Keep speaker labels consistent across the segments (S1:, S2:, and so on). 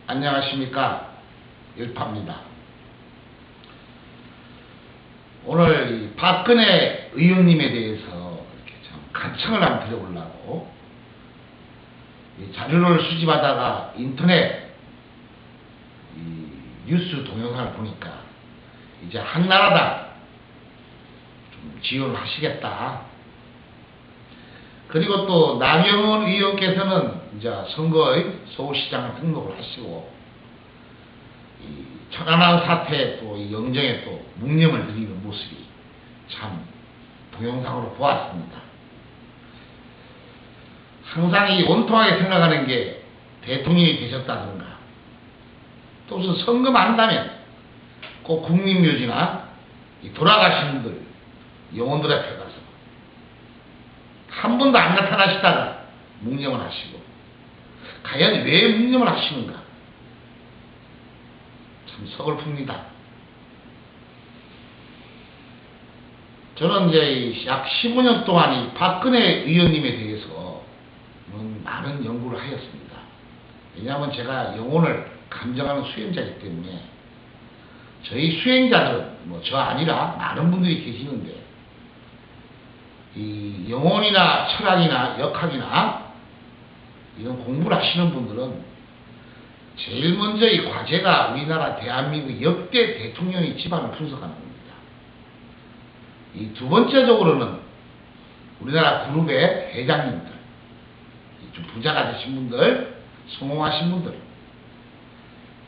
S1: 안녕하십니까, 일파입니다. 오늘 이 박근혜 의원님에 대해서 이렇게 좀 간청을 한번 드려보려고 이 자료를 수집하다가 인터넷 이 뉴스 동영상을 보니까 이제 한나라당 좀 지원을 하시겠다. 그리고 또 나경원 의원께서는 이제 선거의 서울시장을 등록을 하시고 이 천안함 사태 또 이 영정에 또 묵념을 드리는 모습이 참 동영상으로 보았습니다. 항상 이 원통하게 생각하는 게 대통령이 되셨다든가 또 무슨 선거만 한다면 꼭 국립묘지나 이 돌아가신 분들 영혼들 앞에 가서 한 번도 안 나타나시다가 묵념을 하시고 과연 왜 묵념을 하시는가 참 서글픕니다. 저는 이제 약 15년 동안 이 박근혜 의원님에 대해서 많은 연구를 하였습니다. 왜냐하면 제가 영혼을 감정하는 수행자이기 때문에 저희 수행자들은 뭐 저 아니라 많은 분들이 계시는데 이 영혼이나 철학이나 역학이나 이런 공부를 하시는 분들은 제일 먼저 이 과제가 우리나라 대한민국 역대 대통령의 집안을 분석하는 겁니다. 이 두 번째적으로는 우리나라 그룹의 회장님들, 좀 부자가 되신 분들, 성공하신 분들,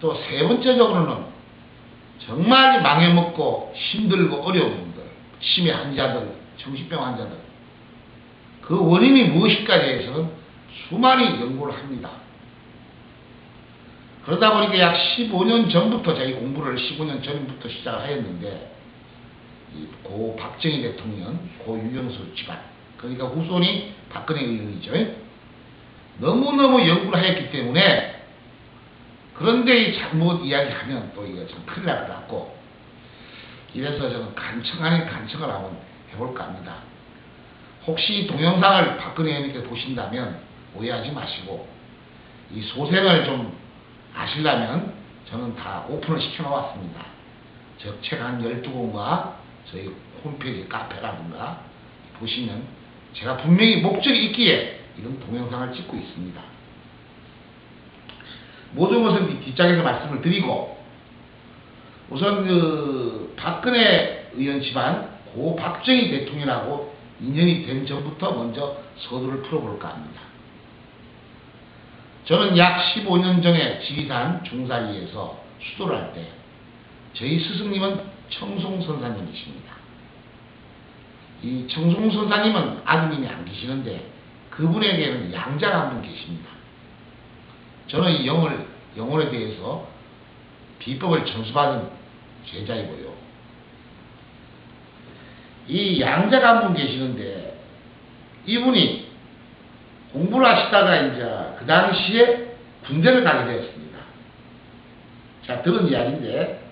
S1: 또 세 번째적으로는 정말 망해먹고 힘들고 어려운 분들, 치매 환자들, 정신병 환자들, 그 원인이 무엇일까에 대해서는 수많이 연구를 합니다. 그러다 보니까 약 15년 전부터 저희 공부를 15년 전부터 시작을 하였는데 고 박정희 대통령, 고 유영수 집안, 그러니까 후손이 박근혜 의원이죠. 너무너무 연구를 하였기 때문에 그런데 이 잘못 이야기하면 또 이거 참 큰일 날 것 같고 이래서 저는 간청을 한번 해볼까 합니다. 혹시 동영상을 박근혜 의원님께서 보신다면 오해하지 마시고 이 소생을 좀 아시려면 저는 다 오픈을 시켜놓았습니다. 즉 책 한 12권과 저희 홈페이지 카페라든가 보시면 제가 분명히 목적이 있기에 이런 동영상을 찍고 있습니다. 모든 것은 뒷장에서 말씀을 드리고 우선 그 박근혜 의원 집안 고 박정희 대통령하고 인연이 된 전부터 먼저 서두를 풀어볼까 합니다. 저는 약 15년 전에 지리산 중사리에서 수도를 할 때 저희 스승님은 청송 선사님이십니다. 이 청송 선사님은 아드님이 안 계시는데 그분에게는 양자가 한 분 계십니다. 저는 이 영혼에 대해서 비법을 전수받은 제자이고요. 이 양자가 한 분 계시는데 이분이 공부를 하시다가 이제 그 당시에 군대를 가게 되었습니다. 자, 들은 이야기인데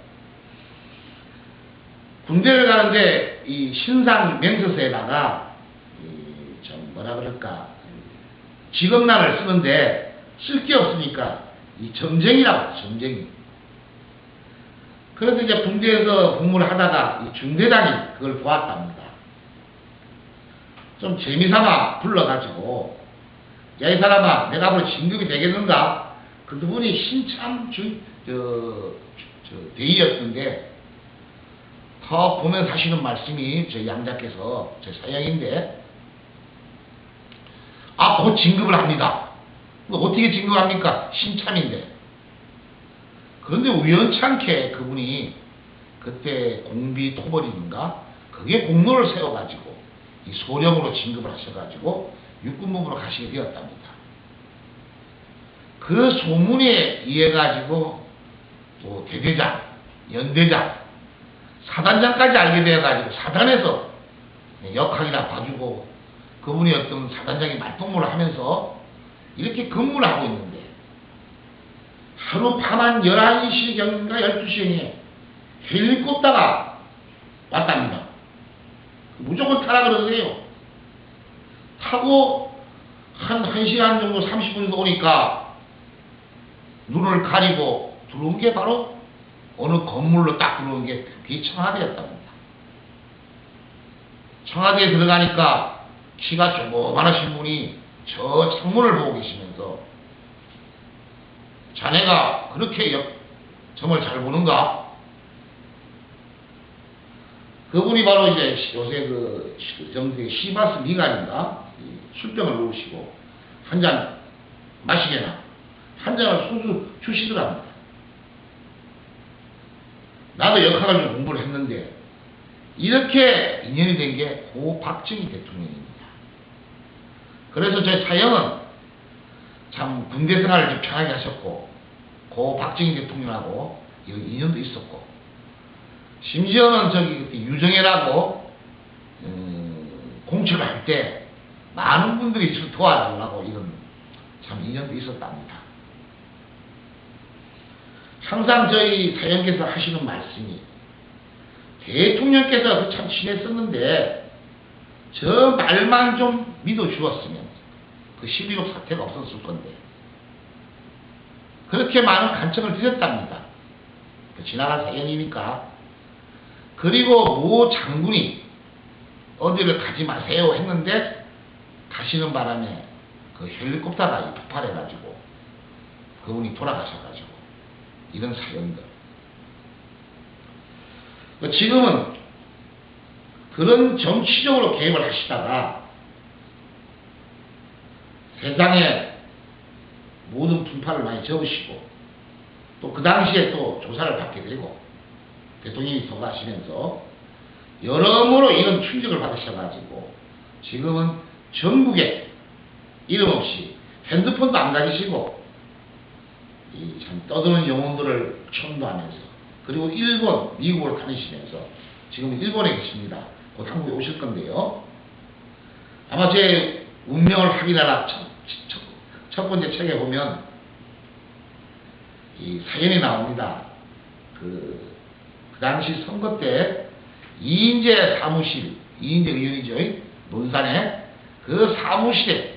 S1: 군대를 가는데 이 신상 맹서서에다가 좀 뭐라 그럴까 직업란을 쓰는데 쓸 게 없으니까 이 점쟁이라고 점쟁이. 그래서 이제 군대에서 복무를 하다가 이 중대장이 그걸 보았답니다. 좀 재미삼아 불러가지고 야 이 사람아 내가 앞으로 진급이 되겠는가? 그분이 신참 대의였던데 더 보면서 하시는 말씀이 저희 양자께서 제 사양인데 곧 진급을 합니다. 어떻게 진급합니까? 신참인데. 그런데 우연찮게 그분이 그때 공비 토벌인가 그게 공로를 세워가지고 이 소령으로 진급을 하셔가지고 육군본부로 가시게 되었답니다. 그 소문에 의해가지고 또 대대장, 연대장, 사단장까지 알게 되어가지고 사단에서 역학이나 봐주고 그분이 어떤 사단장이 말동무를 하면서 이렇게 근무를 하고 있는데 하루 밤 한 11시경인가 12시경에 헬리콥터가 왔답니다. 무조건 타라 그러세요. 타고 한 1시간 정도 30분 오니까 눈을 가리고 들어온 게 바로 어느 건물로 딱 들어온 게 그게 청와대였답니다. 청와대에 들어가니까 키가 조그만하신 분이 저 창문을 보고 계시면서 자네가 그렇게 점을 잘 보는가? 그분이 바로 이제 요새 그 정부의 시바스 미간인가 술병을 놓으시고 한 잔 마시게나 한 잔을 소주 주시더랍니다. 나도 역학을 좀 공부를 했는데 이렇게 인연이 된 게 고 박정희 대통령입니다. 그래서 제 사형은 참 군대 생활을 좀 편하게 하셨고 고 박정희 대통령하고 이런 인연도 있었고 심지어는 저기 그때 유정애라고 공천을 할 때 많은 분들이 저를 도와달라고 이런 참 인연도 있었답니다. 항상 저희 사형께서 하시는 말씀이 대통령께서 참 친했었는데 저 말만 좀 믿어주었으면 그 11.5 사태가 없었을 건데 그렇게 많은 간청을 드렸답니다. 지나간 사연이니까. 그리고 모 장군이 어디를 가지 마세요 했는데 가시는 바람에 그 헬리콥터가 폭발해가지고 그분이 돌아가셔가지고 이런 사연들. 지금은 그런 정치적으로 개입을 하시다가 세상에 모든 분파를 많이 접으시고 또 그 당시에 또 조사를 받게 되고 대통령이 돌아가시면서 여러모로 이런 충격을 받으셔가지고 지금은 전국에 이름 없이 핸드폰도 안 가지시고 이 참 떠드는 영혼들을 천도하면서 그리고 일본, 미국을 다니시면서 지금 일본에 계십니다. 곧 한국에 오실 건데요. 아마 제 운명을 확인하라 첫 번째 책에 보면 이 사연이 나옵니다. 그 당시 선거 때 이인재 사무실, 이인재 의원이죠. 논산에 그 사무실에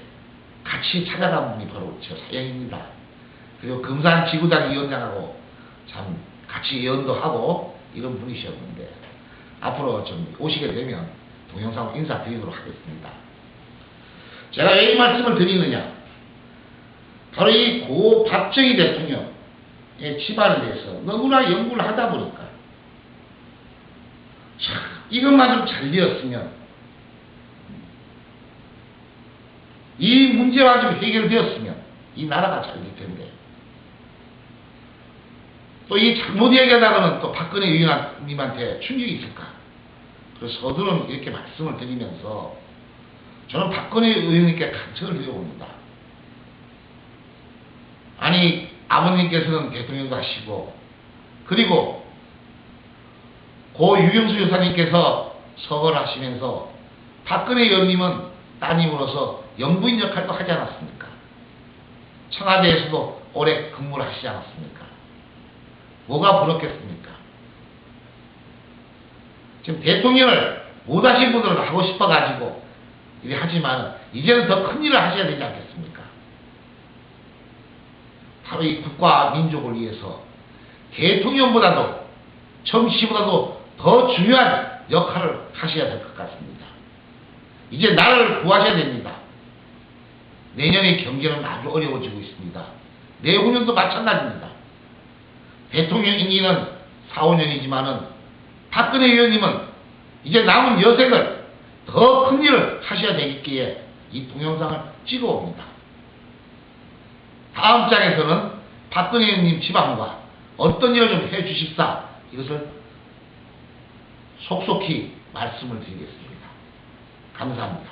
S1: 같이 찾아간 분이 바로 저 사연입니다. 그리고 금산 지구당 위원장하고 참 같이 예언도 하고 이런 분이셨는데 앞으로 좀 오시게 되면 동영상으로 인사드리도록 하겠습니다. 제가 왜 이 말씀을 드리느냐? 바로 이 고 박정희 대통령의 집안에 대해서 너무나 연구를 하다 보니까 참 이것만 좀 잘 되었으면 이 문제와 좀 해결되었으면 이 나라가 잘 될 텐데 또 이 잘못 얘기하다가는 또 박근혜 의원님한테 충격이 있을까? 그래서 저들은 이렇게 말씀을 드리면서 저는 박근혜 의원님께 간청을 드려봅니다. 아니 아버님께서는 대통령도 하시고 그리고 고 유경수 여사님께서 서거를 하시면서 박근혜 의원님은 따님으로서 영부인 역할도 하지 않았습니까? 청와대에서도 오래 근무를 하시지 않았습니까? 뭐가 부럽겠습니까? 지금 대통령을 못하신 분들은 하고 싶어가지고 이래 하지만 이제는 더 큰 일을 하셔야 되지 않겠습니까? 바로 이 국가 민족을 위해서 대통령보다도 정치보다도 더 중요한 역할을 하셔야 될 것 같습니다. 이제 나라를 구하셔야 됩니다. 내년의 경제는 아주 어려워지고 있습니다. 내후년도 마찬가지입니다. 대통령 임기는 4, 5년이지만은 박근혜 의원님은 이제 남은 여생을 더 큰 일을 하셔야 되기에 이 동영상을 찍어옵니다. 다음 장에서는 박근혜 의원님 집안과 어떤 일을 좀 해주십사 이것을 속속히 말씀을 드리겠습니다. 감사합니다.